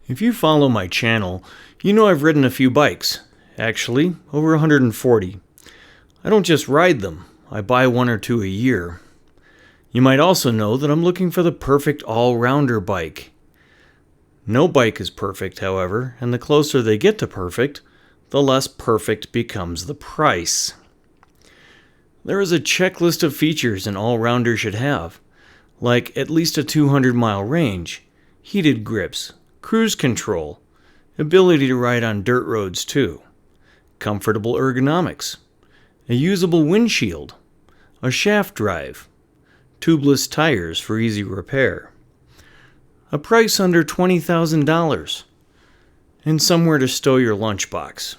If you follow my channel, you know I've ridden a few bikes. Actually, over 140. I don't just ride them, I buy one or two a year. You might also know that I'm looking for the perfect all-rounder bike. No bike is perfect, however, and the closer they get to perfect, the less perfect becomes the price. There is a checklist of features an all-rounder should have, like at least a 200-mile range, heated grips, cruise control, ability to ride on dirt roads too, comfortable ergonomics, a usable windshield, a shaft drive, tubeless tires for easy repair, a price under $20,000, and somewhere to stow your lunchbox.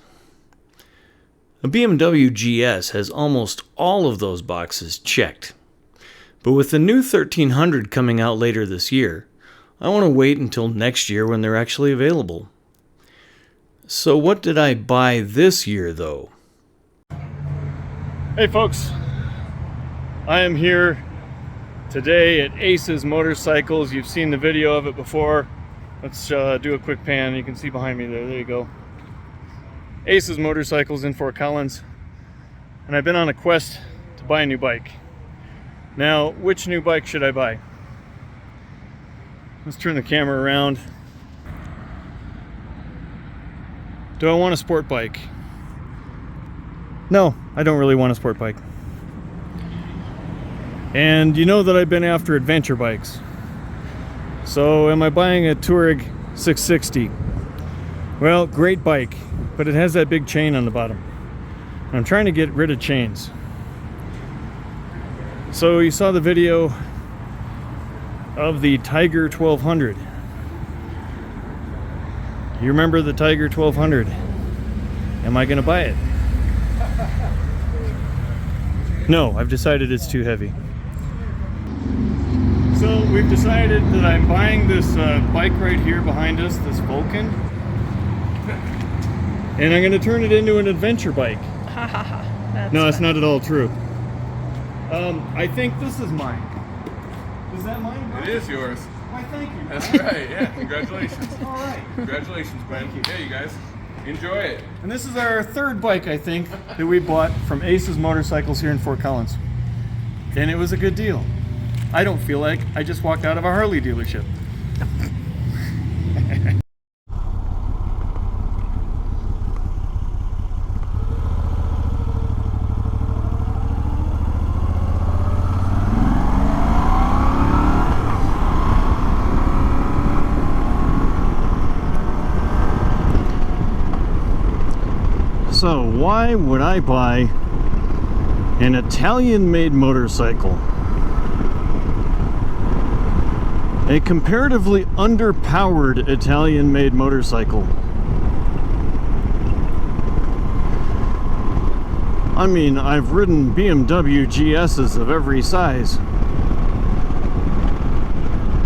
A BMW GS has almost all of those boxes checked. But with the new 1300 coming out later this year, I want to wait until next year when they're actually available. So what did I buy this year though? Hey folks, I am here today at Aces Motorcycles. You've seen the video of it before. Let's do a quick pan. You can see behind me there. There you go. Aces Motorcycles in Fort Collins. And I've been on a quest to buy a new bike. Now, which new bike should I buy? Let's turn the camera around. Do I want a sport bike? No, I don't really want a sport bike. And you know that I've been after adventure bikes. So am I buying a Touareg 660? Well, great bike, but it has that big chain on the bottom. I'm trying to get rid of chains. So you saw the video of the Tiger 1200. You remember the Tiger 1200? Am I gonna buy it? No, I've decided it's too heavy. So we've decided that I'm buying this bike right here behind us, this Vulcan. And I'm gonna turn it into an adventure bike. No, that's not at all true. I think this is mine. Is that mine, Brian? It is yours. Why, thank you. That's right, yeah. Congratulations. All right. Congratulations, Ben. Yeah, you guys. Enjoy it. And this is our third bike, I think, that we bought from Aces Motorcycles here in Fort Collins. And it was a good deal. I don't feel like I just walked out of a Harley dealership. So why would I buy an Italian-made motorcycle? A comparatively underpowered Italian-made motorcycle. I mean, I've ridden BMW GS's of every size.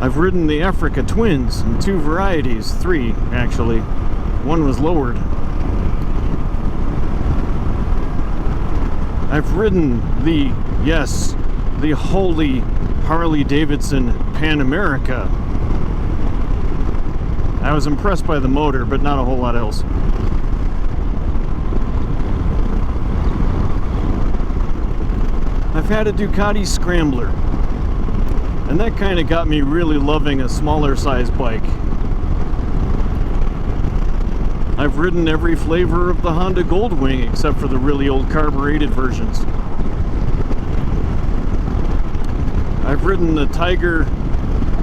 I've ridden the Africa Twins in two varieties, three actually. One was lowered. I've ridden the holy Harley-Davidson Pan America. I was impressed by the motor, but not a whole lot else. I've had a Ducati Scrambler, and that kind of got me really loving a smaller size bike. I've ridden every flavor of the Honda Goldwing except for the really old carbureted versions. I've ridden the Tiger,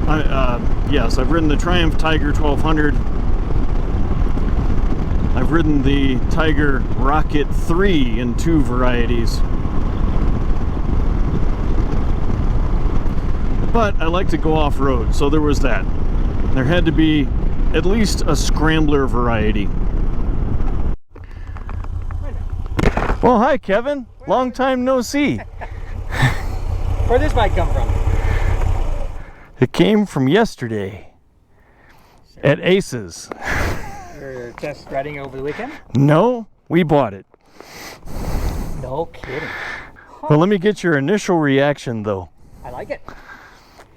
I've ridden the Triumph Tiger 1200. I've ridden the Tiger Rocket 3 in two varieties. But I like to go off-road, so there was that. There had to be at least a Scrambler variety. Well, hi Kevin. Long time no see. Where'd this bike come from? It came from yesterday at Aces. You're test riding over the weekend? No, we bought it. No kidding. Huh. Well, let me get your initial reaction though. I like it.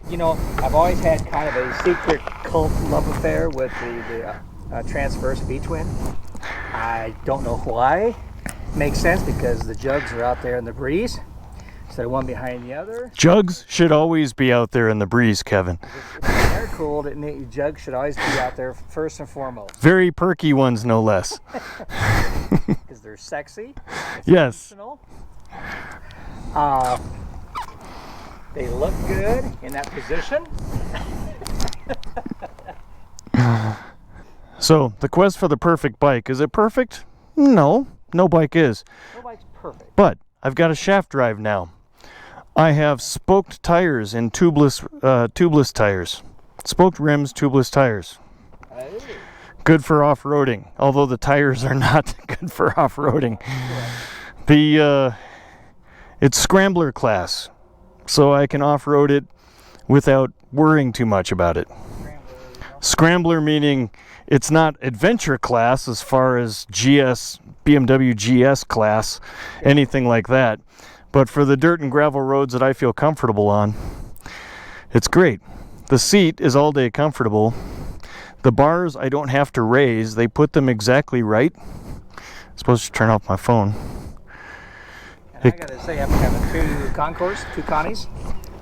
You know, I've always had kind of a secret cult love affair with the transverse V-twin. I don't know why. Makes sense because the jugs are out there in the breeze instead of one behind the other. Jugs should always be out there in the breeze, Kevin. If they're cooled, jugs should always be out there first and foremost. Very perky ones, no less. Because they're sexy. Yes. Functional. They look good in that position. So, the quest for the perfect bike. Is it perfect? No. No bike is. No bike's perfect. But I've got a shaft drive now. I have spoked tires and tubeless tires. Spoked rims, tubeless tires. Hey. Good for off-roading, although the tires are not good for off-roading. It's scrambler class, so I can off-road it without worrying too much about it. Scrambler meaning it's not adventure class as far as BMW GS class, anything like that. But for the dirt and gravel roads that I feel comfortable on, it's great. The seat is all day comfortable. The bars I don't have to raise. They put them exactly right. I'm supposed to turn off my phone. And I gotta say, after having two Connies,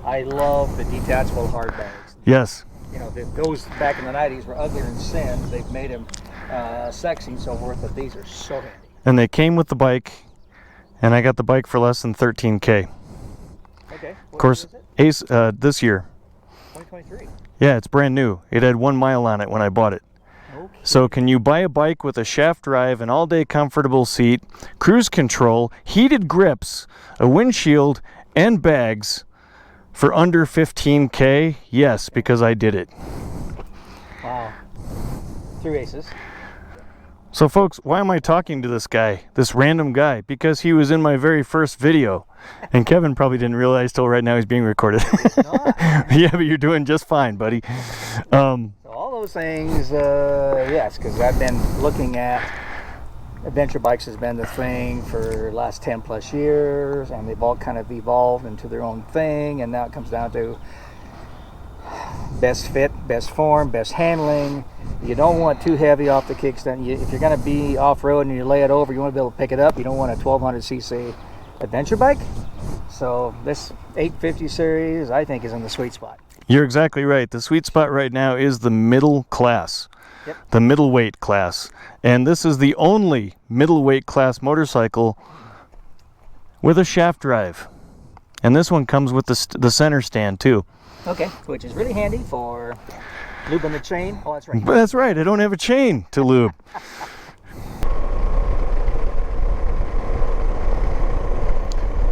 I love the detachable hard bags. Yes. You know, those back in the 90s were ugly in sin. They've made them sexy and so forth, but these are so handy. And they came with the bike, and I got the bike for less than $13K. Okay. Of course, Ace this year. 2023. Yeah, it's brand new. It had 1 mile on it when I bought it. Okay. So can you buy a bike with a shaft drive, an all-day comfortable seat, cruise control, heated grips, a windshield, and bags for under $15K? Yes, because I did it. Wow. 3 races. So folks, why am I talking to this guy, this random guy? Because he was in my very first video. And Kevin probably didn't realize till right now he's being recorded. Yeah, but you're doing just fine, buddy. So all those things, yes, because I've been looking at adventure bikes has been the thing for the last 10 plus years, and they've all kind of evolved into their own thing, and now it comes down to best fit, best form, best handling. You don't want too heavy off the kickstand. If you're going to be off-road and you lay it over, you want to be able to pick it up. You don't want a 1200cc adventure bike. So this 850 series, I think, is in the sweet spot. You're exactly right. The sweet spot right now is the middle class. Yep. The middleweight class. And this is the only middleweight class motorcycle with a shaft drive. And this one comes with the center stand too. Okay, which is really handy for lubing the chain. Oh, that's right. But that's right, I don't have a chain to lube.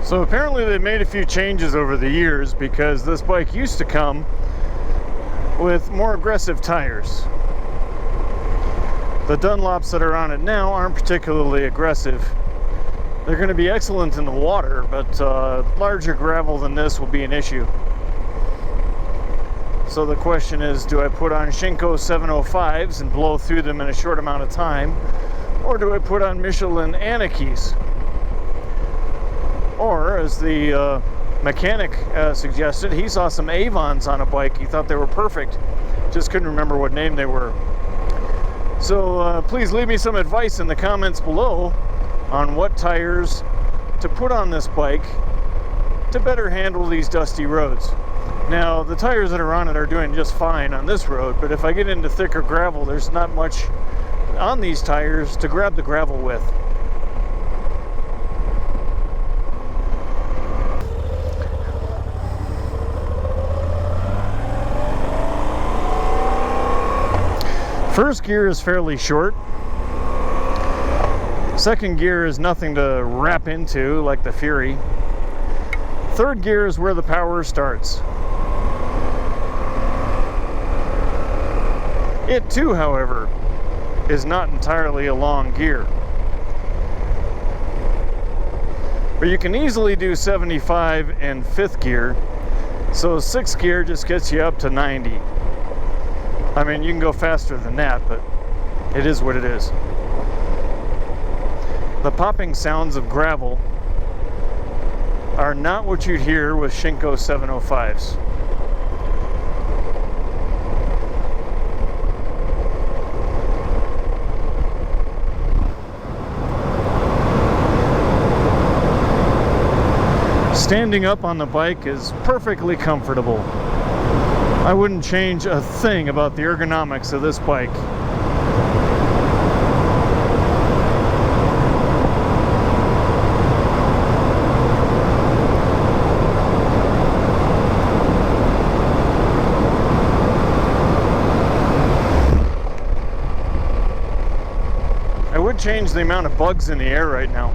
So apparently they made a few changes over the years, because this bike used to come with more aggressive tires. The Dunlops that are on it now aren't particularly aggressive. They're going to be excellent in the water, but larger gravel than this will be an issue. So the question is, do I put on Shinko 705s and blow through them in a short amount of time? Or do I put on Michelin Anakis? Or, as the mechanic suggested, he saw some Avons on a bike. He thought they were perfect. Just couldn't remember what name they were. So please leave me some advice in the comments below on what tires to put on this bike to better handle these dusty roads. Now, the tires that are on it are doing just fine on this road, but if I get into thicker gravel, there's not much on these tires to grab the gravel with. First gear is fairly short. Second gear is nothing to wrap into like the Fury. Third gear is where the power starts. It too, however, is not entirely a long gear. But you can easily do 75 in fifth gear, so sixth gear just gets you up to 90. I mean, you can go faster than that, but it is what it is. The popping sounds of gravel are not what you'd hear with Shinko 705s. Standing up on the bike is perfectly comfortable. I wouldn't change a thing about the ergonomics of this bike. I would change the amount of bugs in the air right now.